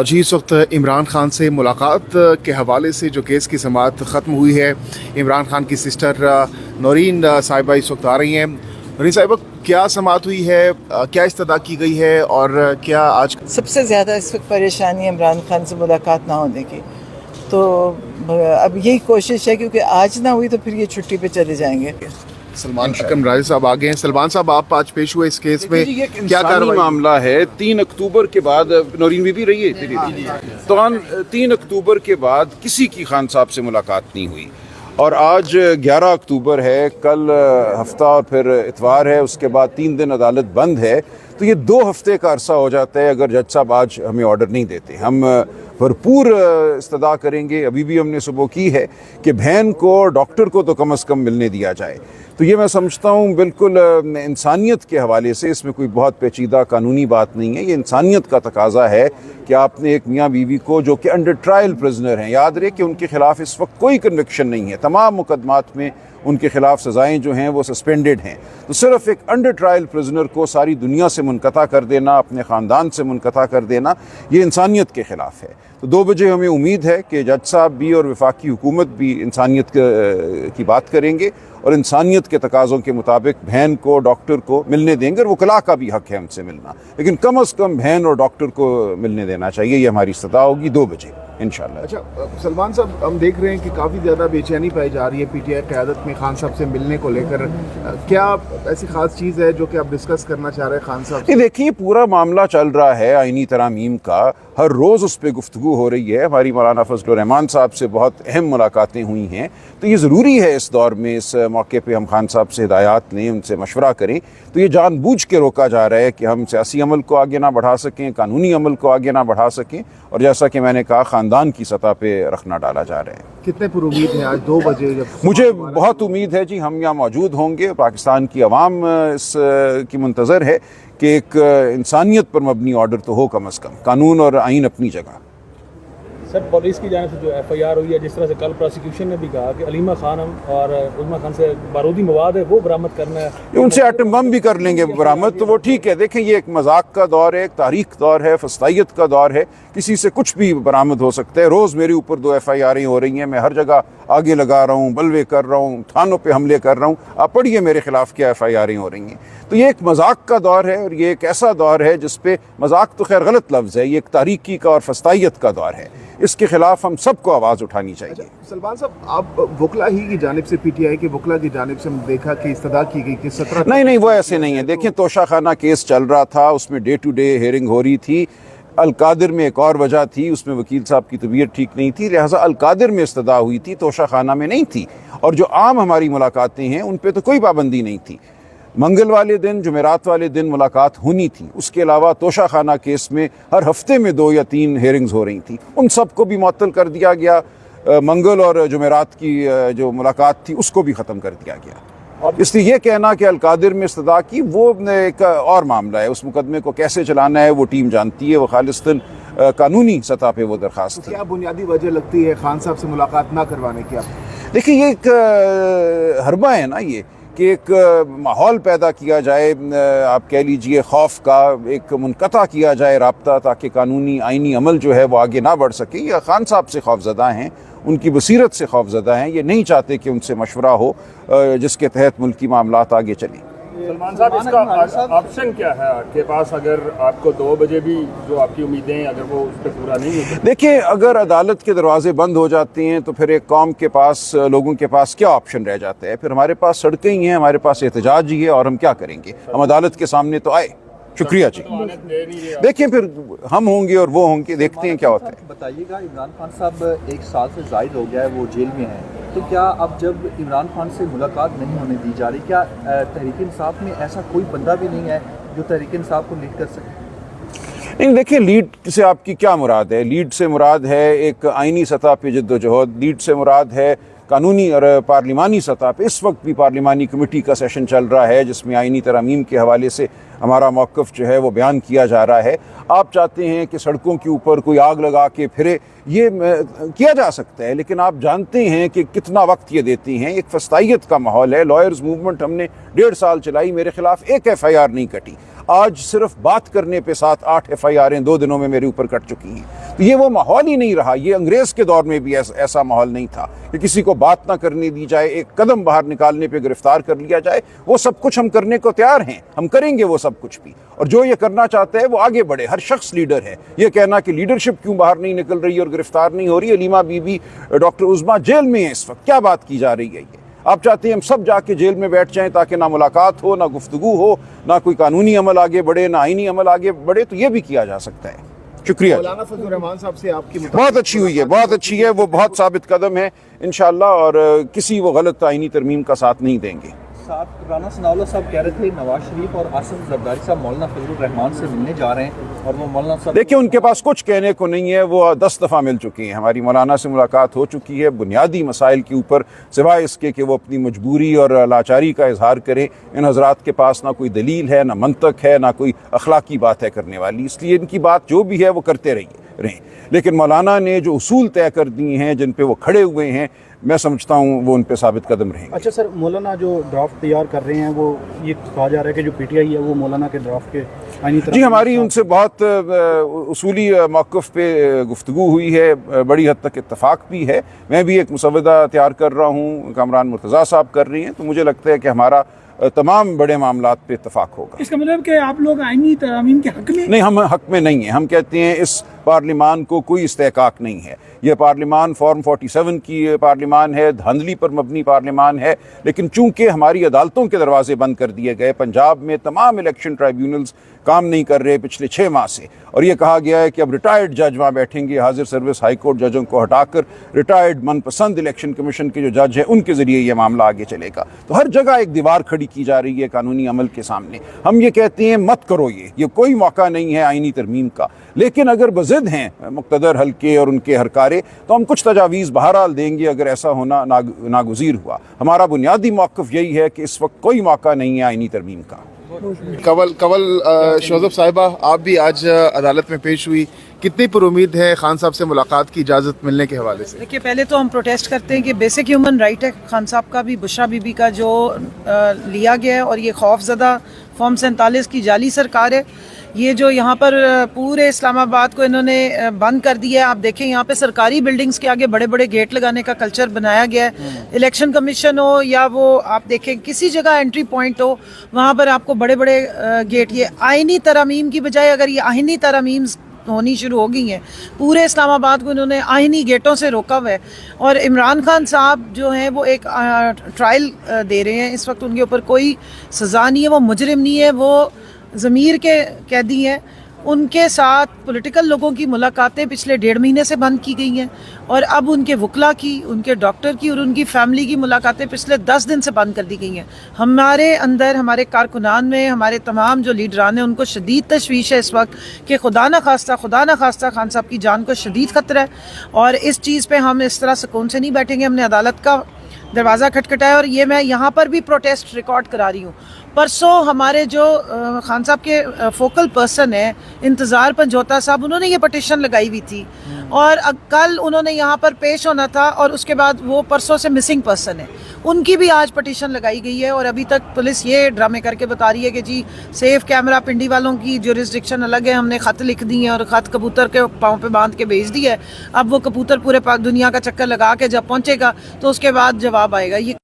جی اس وقت عمران خان سے ملاقات کے حوالے سے جو کیس کی سماعت ختم ہوئی ہے، عمران خان کی سسٹر نورین صاحبہ اس وقت آ رہی ہیں۔ نورین صاحبہ، کیا سماعت ہوئی ہے، کیا استدعا کی گئی ہے اور کیا آج سب سے زیادہ اس وقت پریشانی عمران خان سے ملاقات نہ ہونے کی، تو اب یہی کوشش ہے کیونکہ آج نہ ہوئی تو پھر یہ چھٹی پہ چلے جائیں گے۔ سلمان اکرم راضی صاحب آگے ہیں۔ سلمان صاحب، آپ آج پیش ہوئے اس کیس میں، کیا کارروائی؟ معاملہ ہے 3 اکتوبر کے بعد نورین بھی رہی ہے تو 3 اکتوبر کے بعد کسی کی خان صاحب سے ملاقات نہیں ہوئی، اور آج 11 اکتوبر ہے، کل ہفتہ اور پھر اتوار ہے، اس کے بعد 3 دن عدالت بند ہے، تو یہ 2 ہفتے کا عرصہ ہو جاتا ہے اگر جج صاحب آج ہمیں آرڈر نہیں دیتے۔ ہم بھرپور استدعا کریں گے، ابھی بھی ہم نے صبح کی ہے کہ بہن کو اور ڈاکٹر کو تو کم از کم ملنے دیا جائے۔ تو یہ میں سمجھتا ہوں بالکل انسانیت کے حوالے سے اس میں کوئی بہت پیچیدہ قانونی بات نہیں ہے، یہ انسانیت کا تقاضا ہے کہ آپ نے ایک میاں بیوی کو جو کہ انڈر ٹرائل پرزنر ہیں، یاد رہے کہ ان کے خلاف اس وقت کوئی کنوکشن نہیں ہے، تمام مقدمات میں ان کے خلاف سزائیں جو ہیں وہ سسپینڈڈ ہیں، تو صرف ایک انڈر ٹرائل پرزنر کو ساری دنیا سے منقطع کر دینا، اپنے خاندان سے منقطع کر دینا، یہ انسانیت کے خلاف ہے۔ تو 2 بجے ہمیں امید ہے کہ جج صاحب بھی اور وفاقی حکومت بھی انسانیت کی بات کریں گے اور انسانیت کے تقاضوں کے مطابق بہن کو ڈاکٹر کو ملنے دیں گے، اور وکلاء کا بھی حق ہے ان سے ملنا، لیکن کم از کم بہن اور ڈاکٹر کو ملنے دینا چاہیے۔ یہ ہماری استدعا ہوگی 2 بجے انشاءاللہ۔ اچھا سلمان صاحب، ہم دیکھ رہے ہیں کہ کافی زیادہ بے چینی پائی جا رہی ہے پی ٹی آئی قیادت میں خان صاحب سے ملنے کو لے کر، کیا ایسی خاص چیز ہے جو کہ آپ ڈسکس کرنا چاہ رہے ہیں خان صاحب سے؟ دیکھیے، پورا معاملہ چل رہا ہے آئینی ترامیم کا، ہر روز اس پہ گفتگو ہو رہی ہے، ہماری مولانا فضل الرحمان صاحب سے بہت اہم ملاقاتیں ہوئی ہیں، تو یہ ضروری ہے اس دور میں، اس موقع پہ ہم خان صاحب سے ہدایات لیں، ان سے مشورہ کریں۔ تو یہ جان بوجھ کے روکا جا رہا ہے کہ ہم سیاسی عمل کو آگے نہ بڑھا سکیں، قانونی عمل کو آگے نہ بڑھا سکیں، اور جیسا کہ میں نے کہا خاندان کی سطح پہ رکھنا ڈالا جا رہا ہے۔ کتنے پر امید ہیں آج 2 بجے؟ مجھے بہت امید ہے جی، ہم یہاں موجود ہوں گے، پاکستان کی عوام اس کی منتظر ہے کہ ایک انسانیت پر مبنی آرڈر تو ہو، کم از کم قانون اور آئین اپنی جگہ۔ سر، پولیس کی جانب سے جو ایف آئی آر ہوئی ہے، جس طرح سے کل پروسیکیوشن نے بھی کہا کہ علیمہ خان اور عظمیٰ خان سے بارودی مواد ہے وہ برآمد کرنا ہے، ان سے ایٹم بم بھی کر لیں گے برآمد، تو وہ ٹھیک ہے۔ دیکھیں، یہ ایک مذاق کا دور ہے، ایک تاریخ دور ہے، فسطائیت کا دور ہے، کسی سے کچھ بھی برآمد ہو سکتا ہے۔ روز میرے اوپر 2 ایف آئی آریں ہو رہی ہیں، میں ہر جگہ آگے لگا رہا ہوں، بلوے کر رہا ہوں، تھانوں پہ حملے کر رہا ہوں، آپ پڑھیے میرے خلاف کیا ایف آئی آریں ہو رہی ہیں۔ تو یہ ایک مذاق کا دور ہے، اور یہ ایک ایسا دور ہے جس پہ مذاق تو خیر غلط لفظ ہے، یہ ایک تاریکی کا اور فسطائیت کا دور ہے، اس کے خلاف ہم سب کو آواز اٹھانی چاہیے۔ سلمان صاحب، آپ وکلا ہی کی جانب سے، پی ٹی آئی کے وکلا کی جانب سے ہم دیکھا کہ استدعا کی گئی کہ 17 نہیں، وہ ایسے نہیں ہے۔ دیکھیں، توشہ خانہ کیس چل رہا تھا، اس میں ڈے ٹو ڈے ہیئرنگ ہو رہی تھی۔ القادر میں ایک اور وجہ تھی، اس میں وکیل صاحب کی طبیعت ٹھیک نہیں تھی، لہٰذا القادر میں استدعا ہوئی تھی، توشہ خانہ میں نہیں تھی، اور جو عام ہماری ملاقاتیں ہیں ان پہ تو کوئی پابندی نہیں تھی۔ منگل والے دن، جمعرات والے دن ملاقات ہونی تھی، اس کے علاوہ توشہ خانہ کیس میں ہر ہفتے میں 2 یا 3 ہیئرنگز ہو رہی تھیں، ان سب کو بھی معطل کر دیا گیا۔ منگل اور جمعرات کی جو ملاقات تھی اس کو بھی ختم کر دیا گیا۔ اس لیے یہ کہنا کہ القادر میں استدعا کی، وہ ایک اور معاملہ ہے، اس مقدمے کو کیسے چلانا ہے وہ ٹیم جانتی ہے، وہ خالصتاً قانونی سطح پہ وہ درخواست تھی۔ کیا بنیادی وجہ لگتی ہے خان صاحب سے ملاقات نہ کروانے کی؟ دیکھیے، یہ ایک حربہ ہے نا، یہ کہ ایک ماحول پیدا کیا جائے، آپ کہہ لیجئے خوف کا، ایک منقطع کیا جائے رابطہ، تاکہ قانونی آئینی عمل جو ہے وہ آگے نہ بڑھ سکے۔ یہ خان صاحب سے خوفزدہ ہیں، ان کی بصیرت سے خوفزدہ ہیں، یہ نہیں چاہتے کہ ان سے مشورہ ہو جس کے تحت ملکی معاملات آگے چلیں۔ سلمان صاحب، اس کا آپشن کیا ہے آپ کے پاس اگر آپ کو 2 بجے بھی جو آپ کی امیدیں ہیں اگر وہ اس پہ پورا نہیں ہوتا؟ دیکھیں، اگر عدالت کے دروازے بند ہو جاتے ہیں تو پھر ایک قوم کے پاس، لوگوں کے پاس کیا آپشن رہ جاتا ہے؟ پھر ہمارے پاس سڑکیں ہی ہیں، ہمارے پاس احتجاج ہی ہے، اور ہم کیا کریں گے؟ ہم عدالت کے سامنے تو آئے۔ شکریہ جی۔ دیکھیں، پھر ہم ہوں گے اور وہ ہوں گے، دیکھتے ہیں کیا ہوتا ہے۔ بتائیے گا، عمران خان صاحب 1 سال سے زائد ہو گیا ہے وہ جیل میں ہیں، تو کیا اب جب عمران خان سے ملاقات نہیں ہونے دی جا رہی، کیا تحریک انصاف میں ایسا کوئی بندہ بھی نہیں ہے جو تحریک انصاف کو لیڈ کر سکے؟ نہیں، دیکھیں، لیڈ سے آپ کی کیا مراد ہے؟ لیڈ سے مراد ہے ایک آئینی سطح پہ جد و جہد، لیڈ سے مراد ہے قانونی اور پارلیمانی سطح پہ۔ اس وقت بھی پارلیمانی کمیٹی کا سیشن چل رہا ہے جس میں آئینی ترامیم کے حوالے سے ہمارا موقف جو ہے وہ بیان کیا جا رہا ہے۔ آپ چاہتے ہیں کہ سڑکوں کے اوپر کوئی آگ لگا کے پھرے، یہ کیا جا سکتا ہے، لیکن آپ جانتے ہیں کہ کتنا وقت یہ دیتی ہیں۔ ایک فسطائیت کا ماحول ہے، لائرز موومنٹ ہم نے 1.5 سال چلائی، میرے خلاف ایک ایف آئی آر نہیں کٹی۔ آج صرف بات کرنے پہ 7-8 FIR 2 دنوں میں میرے اوپر کٹ چکی ہیں. تو یہ وہ ماحول ہی نہیں رہا. یہ انگریز کے دور میں بھی ایسا ماحول نہیں تھا کہ کسی کو بات نہ کرنے دی جائے, ایک قدم باہر نکالنے پہ گرفتار کر لیا جائے. وہ سب کچھ ہم کرنے کو تیار ہیں, ہم کریں گے وہ سب کچھ بھی. اور جو یہ کرنا چاہتا ہے وہ آگے بڑھے. ہر شخص لیڈر ہے. یہ کہنا کہ لیڈرشپ کیوں باہر نہیں نکل رہی اور گرفتار نہیں ہو رہی. Alima be be, doctor Uzma jail میں ہیں اس وقت. کیا بات کی جا رہی ہے یہ؟ آپ چاہتے ہیں ہم سب جا کے جیل میں بیٹھ جائیں تاکہ نہ ملاقات ہو, نہ گفتگو ہو, نہ کوئی قانونی عمل آگے بڑھے, نہ آئینی عمل آگے بڑھے. تو یہ بھی کیا جا سکتا ہے. شکریہ. مولانا فضل الرحمان صاحب سے آپ کی بہت اچھی ہوئی ہے, بہت اچھی ہے. وہ بہت ثابت قدم ہے انشاءاللہ, اور کسی وہ غلط آئینی ترمیم کا ساتھ نہیں دیں گے. ساتھ رانا ثناء اللہ صاحب کہہ رہے تھے نواز شریف اور آصف زرداری صاحب مولانا فضل الرحمان سے ملنے جا رہے ہیں, اور وہ مولانا صاحب دیکھیں ان کے پاس کچھ کہنے کو نہیں ہے. وہ 10 دفعہ مل چکی ہیں. ہماری مولانا سے ملاقات ہو چکی ہے بنیادی مسائل کے اوپر, سوائے اس کے کہ وہ اپنی مجبوری اور لاچاری کا اظہار کریں. ان حضرات کے پاس نہ کوئی دلیل ہے, نہ منطق ہے, نہ کوئی اخلاقی بات ہے کرنے والی. اس لیے ان کی بات جو بھی ہے وہ کرتے رہیں. لیکن مولانا نے جو اصول طے کر دیے ہیں, جن پہ وہ کھڑے ہوئے ہیں, میں سمجھتا ہوں وہ ان پہ ثابت قدم رہیں گے. اچھا سر, مولانا جو ڈرافٹ تیار کر رہے ہیں وہ یہ کہا جا رہا ہے کہ جو PTI ہے وہ مولانا کے ڈرافٹ کے آئینی جی ہماری ان سے بہت اصولی موقف پہ گفتگو ہوئی ہے, بڑی حد تک اتفاق بھی ہے. میں بھی ایک مسودہ تیار کر رہا ہوں, کامران مرتضیٰ صاحب کر رہی ہیں. تو مجھے لگتا ہے کہ ہمارا تمام بڑے معاملات پہ اتفاق ہوگا. اس کا مطلب کہ آپ لوگ آئینی ترامیم کے حق میں نہیں, ہم حق میں نہیں ہیں. ہم کہتے ہیں اس پارلیمان کو کوئی استحقاق نہیں ہے. یہ پارلیمان فارم 47 کی پارلیمان ہے, دھاندلی پر مبنی پارلیمان ہے. لیکن چونکہ ہماری عدالتوں کے دروازے بند کر دیے گئے, پنجاب میں تمام الیکشن ٹرائیبیونلز کام نہیں کر رہے پچھلے 6 ماہ سے, اور یہ کہا گیا ہے کہ اب ریٹائرڈ جج وہاں بیٹھیں گے. حاضر سروس ہائی کورٹ ججوں کو ہٹا کر ریٹائرڈ من پسند الیکشن کمیشن کے جو جج ہیں ان کے ذریعے یہ معاملہ آگے چلے گا. تو ہر جگہ ایک دیوار کھڑی کی جا رہی ہے قانونی عمل کے سامنے. ہم یہ کہتے ہیں مت کرو, یہ کوئی موقع نہیں ہے آئینی ترمیم کا. لیکن اگر بضد ہیں مقتدر حلقے اور ان کے ہرکارے, تو ہم کچھ تجاویز بہرحال دیں گے اگر ایسا ہونا ناگزیر ہوا. ہمارا بنیادی موقف یہی ہے کہ اس وقت کوئی موقع نہیں ہے آئینی ترمیم کا. کول شوذب صاحبہ, آپ بھی آج عدالت میں پیش ہوئی. کتنی پر امید ہے خان صاحب سے ملاقات کی اجازت ملنے کے حوالے سے؟ دیکھیے, پہلے تو ہم پروٹیسٹ کرتے ہیں کہ بیسک ہیومن رائٹ ہے خان صاحب کا بھی, بشرا بی بی کا جو لیا گیا ہے, اور یہ خوف زدہ فارم 47 کی جعلی سرکار ہے. یہ جو یہاں پر پورے اسلام آباد کو انہوں نے بند کر دیا ہے. آپ دیکھیں یہاں پہ سرکاری بلڈنگز کے آگے بڑے بڑے گیٹ لگانے کا کلچر بنایا گیا ہے. الیکشن کمیشن ہو یا وہ آپ دیکھیں کسی جگہ انٹری پوائنٹ ہو, وہاں پر آپ کو بڑے بڑے گیٹ. یہ آئینی ترامیم کی بجائے اگر یہ آئینی ترامیم ہونی شروع ہو گئی ہیں, پورے اسلام آباد کو انہوں نے آئینی گیٹوں سے روکا ہوا ہے. اور عمران خان صاحب جو ہیں وہ ایک ٹرائل دے رہے ہیں اس وقت, ان کے اوپر کوئی سزا نہیں ہے, وہ مجرم نہیں ہے, وہ ضمیر کے قیدی ہیں. ان کے ساتھ پولیٹیکل لوگوں کی ملاقاتیں پچھلے 1.5 مہینے سے بند کی گئی ہیں, اور اب ان کے وکلا کی, ان کے ڈاکٹر کی اور ان کی فیملی کی ملاقاتیں پچھلے 10 دن سے بند کر دی گئی ہیں. ہمارے اندر, ہمارے کارکنان میں, ہمارے تمام جو لیڈران ہیں ان کو شدید تشویش ہے اس وقت کہ خدا نہ خواستہ خان صاحب کی جان کو شدید خطرہ ہے. اور اس چیز پہ ہم اس طرح سکون سے نہیں بیٹھیں گے. ہم نے عدالت کا دروازہ کھٹکھٹایا, اور یہ میں یہاں پر بھی پروٹیسٹ ریکارڈ کرا رہی ہوں. پرسوں ہمارے جو خان صاحب کے فوکل پرسن ہیں انتظار پنجوتا صاحب, انہوں نے یہ پٹیشن لگائی ہوئی تھی, اور کل انہوں نے یہاں پر پیش ہونا تھا, اور اس کے بعد وہ پرسوں سے مسنگ پرسن ہے. ان کی بھی آج پٹیشن لگائی گئی ہے, اور ابھی تک پولیس یہ ڈرامے کر کے بتا رہی ہے کہ جی سیف کیمرہ پنڈی والوں کی جورسڈکشن الگ ہے, ہم نے خط لکھ دی ہیں اور خط کبوتر کے پاؤں پہ باندھ کے بھیج دی ہے. اب وہ کبوتر پورے دنیا کا چکر لگا کے جب پہنچے گا تو اس کے بعد جواب آئے گا. یہ